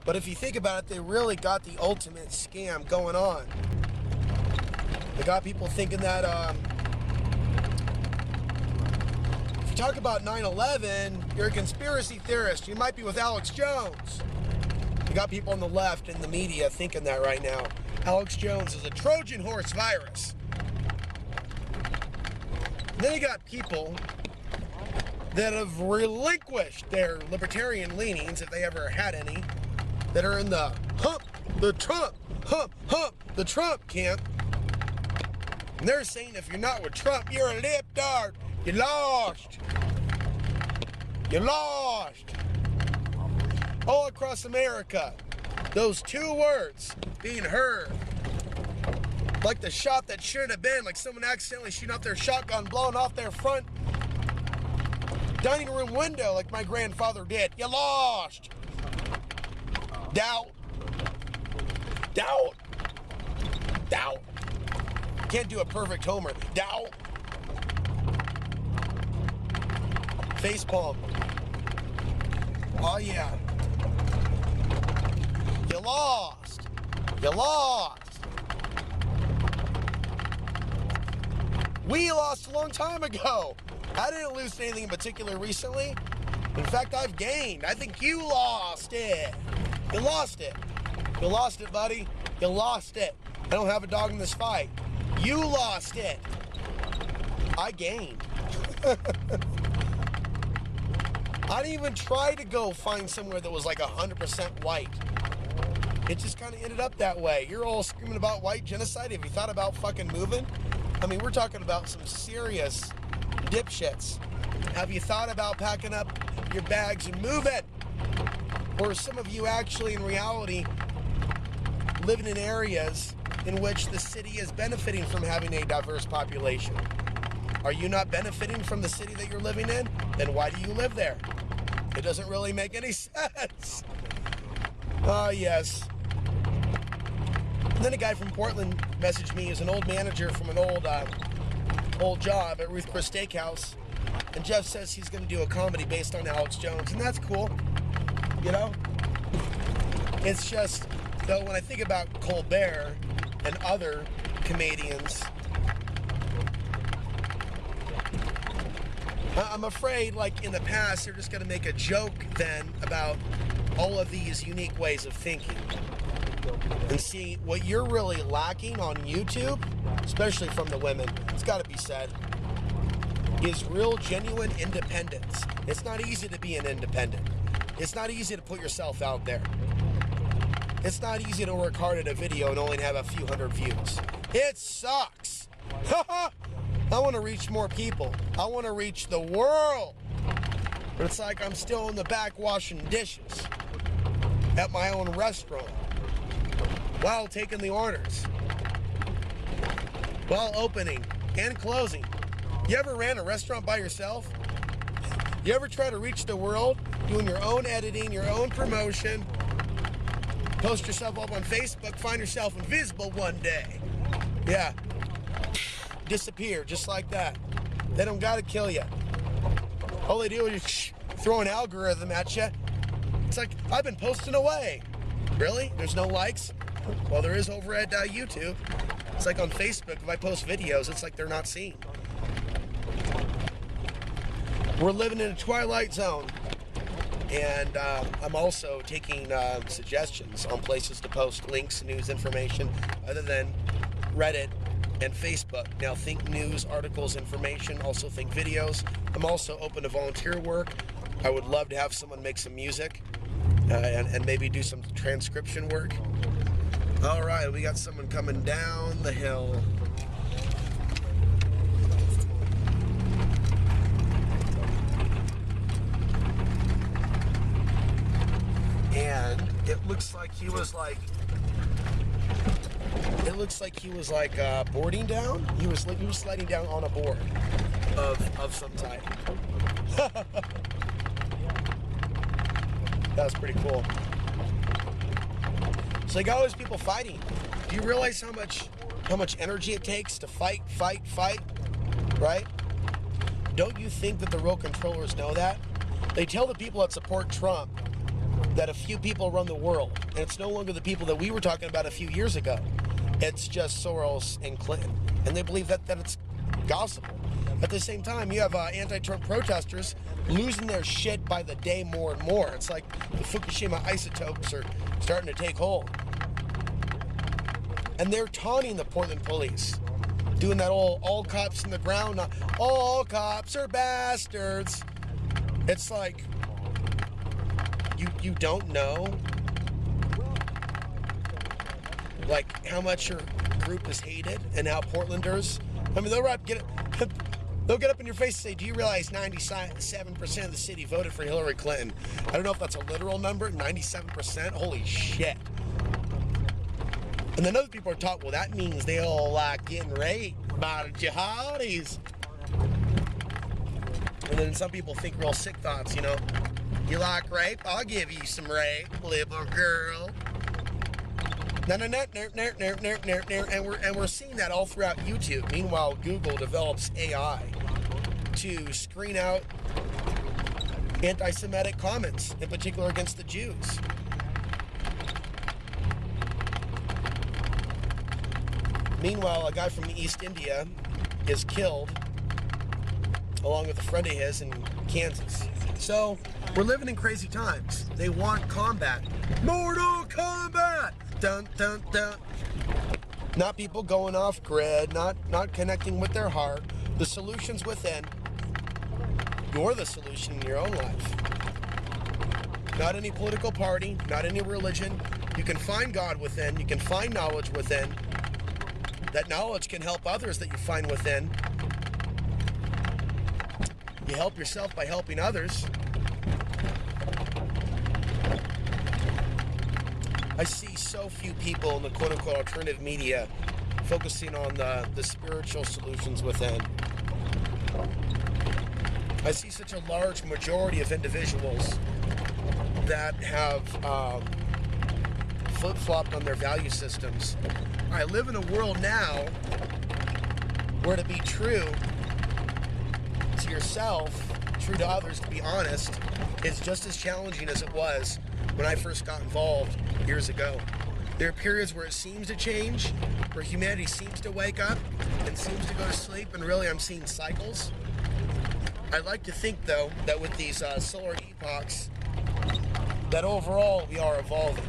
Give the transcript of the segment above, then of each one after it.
But if you think about it, they really got the ultimate scam going on. They got people thinking that, if you talk about 9/11, you're a conspiracy theorist. You might be with Alex Jones. You got people on the left in the media thinking that right now. Alex Jones is a Trojan horse virus. And then you got people that have relinquished their libertarian leanings, if they ever had any, that are in the the Trump camp. And they're saying if you're not with Trump, you're a lipdart. You lost. You lost. All across America, those two words being heard. Like the shot that shouldn't have been, like someone accidentally shooting off their shotgun, blowing off their front dining room window like my grandfather did. You lost. Doubt. Doubt. Doubt. Can't do a perfect homer. Doubt. Facepalm. Oh yeah. You lost. You lost. We lost a long time ago. I didn't lose anything in particular recently. In fact, I've gained. I think you lost it. You lost it. You lost it, buddy. You lost it. I don't have a dog in this fight. You lost it. I gained. I didn't even try to go find somewhere that was like 100% white. It just kind of ended up that way. You're all screaming about white genocide. Have you thought about fucking moving? I mean, we're talking about some serious dipshits. Have you thought about packing up your bags and moving? Or some of you actually, in reality, living in areas in which the city is benefiting from having a diverse population? Are you not benefiting from the city that you're living in? Then why do you live there? It doesn't really make any sense. Ah, yes. And then a guy from Portland messaged me. He's an old manager from an old job at Ruth Chris Steakhouse. And Jeff says he's going to do a comedy based on Alex Jones. And that's cool. You know? It's just, though, when I think about Colbert and other comedians, I'm afraid, like in the past, they're just going to make a joke then about all of these unique ways of thinking. And see, what you're really lacking on YouTube, especially from the women, it's got to be said, is real, genuine independence. It's not easy to be an independent. It's not easy to put yourself out there. It's not easy to work hard at a video and only have a few hundred views. It sucks. I want to reach more people. I want to reach the world. But it's like I'm still in the back washing dishes at my own restaurant while taking the orders, while opening and closing. You ever ran a restaurant by yourself? You ever try to reach the world doing your own editing, your own promotion, post yourself up on Facebook, find yourself invisible one day? Yeah. Disappear just like that. They don't gotta kill you. All they do is just throw an algorithm at you. It's like, I've been posting away. Really? There's no likes? Well, there is over at YouTube. It's like on Facebook, if I post videos, it's like they're not seen. We're living in a twilight zone. And I'm also taking suggestions on places to post links, news, information, other than Reddit and Facebook. Now, think news, articles, information, also think videos. I'm also open to volunteer work. I would love to have someone make some music and maybe do some transcription work. All right, we got someone coming down the hill. And it looks like he was like, boarding down. He was sliding down on a board of some type. That was pretty cool. So you got all these people fighting. Do you realize how much energy it takes to fight, right? Don't you think that the real controllers know that? They tell the people that support Trump that a few people run the world, and it's no longer the people that we were talking about a few years ago. It's just Soros and Clinton, and they believe that it's gospel. At the same time, you have anti-Trump protesters losing their shit by the day more and more. It's like the Fukushima isotopes are starting to take hold. And they're taunting the Portland police, doing that all cops in the ground, all cops are bastards. It's like, you don't know, like, how much your group is hated and how Portlanders, I mean, they'll get up in your face and say, do you realize 97% of the city voted for Hillary Clinton? I don't know if that's a literal number, 97%, holy shit. And then other people are taught, well, that means they all like getting raped by the jihadis. And then some people think real sick thoughts, you know. You like rape? I'll give you some rape, little girl. And we're seeing that all throughout YouTube. Meanwhile, Google develops AI to screen out anti-Semitic comments, in particular against the Jews. Meanwhile, a guy from East India is killed along with a friend of his in Kansas. So we're living in crazy times. They want combat. Mortal Kombat! Dun, dun, dun. Not people going off grid, not connecting with their heart. The solution's within. You're the solution in your own life. Not any political party, not any religion. You can find God within. You can find knowledge within. That knowledge can help others that you find within. You help yourself by helping others. I see so few people in the quote-unquote alternative media focusing on the spiritual solutions within. I see such a large majority of individuals that have flip-flopped on their value systems. I live in a world now where to be true to yourself, true to others, to be honest, is just as challenging as it was when I first got involved years ago. There are periods where it seems to change, where humanity seems to wake up and seems to go to sleep, and really I'm seeing cycles. I like to think, though, that with these solar epochs, that overall we are evolving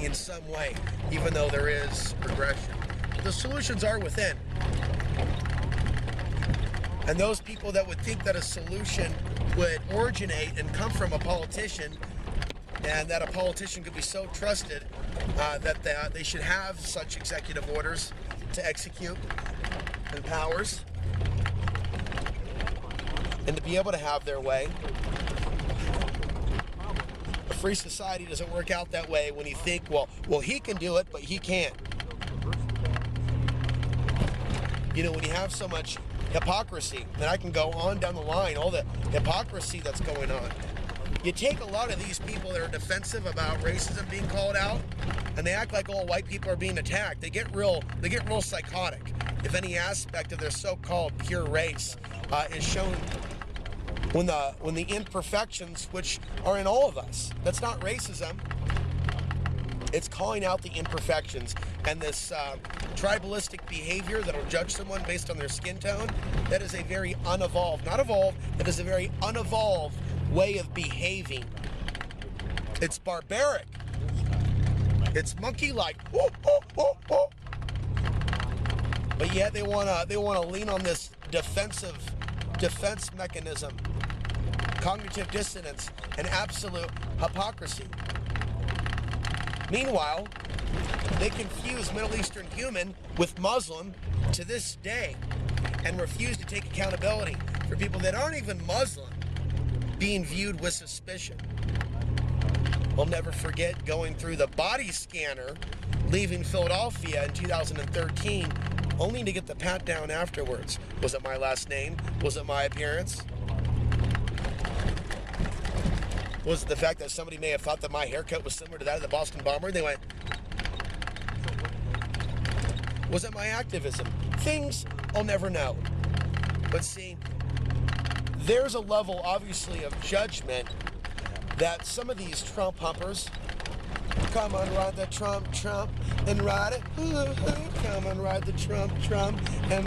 in some way, even though there is progression. The solutions are within. And those people that would think that a solution would originate and come from a politician, and that a politician could be so trusted that they should have such executive orders to execute and powers, and to be able to have their way. A free society doesn't work out that way when you think, well, he can do it, but he can't. You know, when you have so much hypocrisy, and I can go on down the line, all the hypocrisy that's going on. You take a lot of these people that are defensive about racism being called out, and they act like all white people are being attacked. They get real psychotic if any aspect of their so-called pure race is shown when the imperfections, which are in all of us. That's not racism. It's calling out the imperfections and this tribalistic behavior that'll judge someone based on their skin tone. That is a very unevolved, not evolved, that is a very unevolved way of behaving. It's barbaric. It's monkey-like. Oh, oh, oh, oh. But yet they wanna lean on this defense mechanism, cognitive dissonance, and absolute hypocrisy. Meanwhile, they confuse Middle Eastern human with Muslim to this day and refuse to take accountability for people that aren't even Muslim being viewed with suspicion. We'll never forget going through the body scanner, leaving Philadelphia in 2013, only to get the pat down afterwards. Was it my last name? Was it my appearance? Was it the fact that somebody may have thought that my haircut was similar to that of the Boston Bomber? They went, was it my activism? Things I'll never know. But see, there's a level, obviously, of judgment that some of these Trump humpers, come on, ride the Trump, and ride it. Come on, ride the Trump, and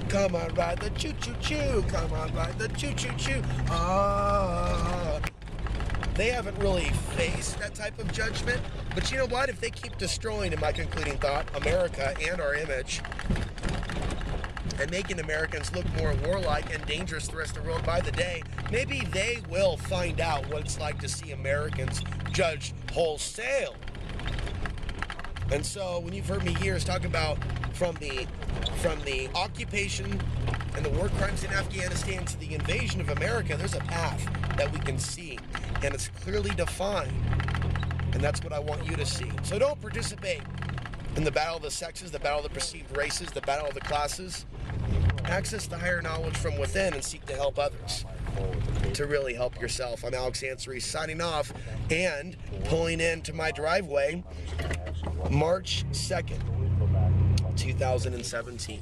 come on, ride the choo-choo-choo. Come on, ride the choo-choo-choo. They haven't really faced that type of judgment. But you know what? If they keep destroying, in my concluding thought, America and our image, and making Americans look more warlike and dangerous to the rest of the world by the day, maybe they will find out what it's like to see Americans judged wholesale. And so when you've heard me years talk about from the occupation and the war crimes in Afghanistan to the invasion of America, there's a path that we can see, and it's clearly defined. And that's what I want you to see. So don't participate in the battle of the sexes, the battle of the perceived races, the battle of the classes. Access the higher knowledge from within and seek to help others, to really help yourself. I'm Alex Ansary signing off and pulling into my driveway March 2nd, 2017.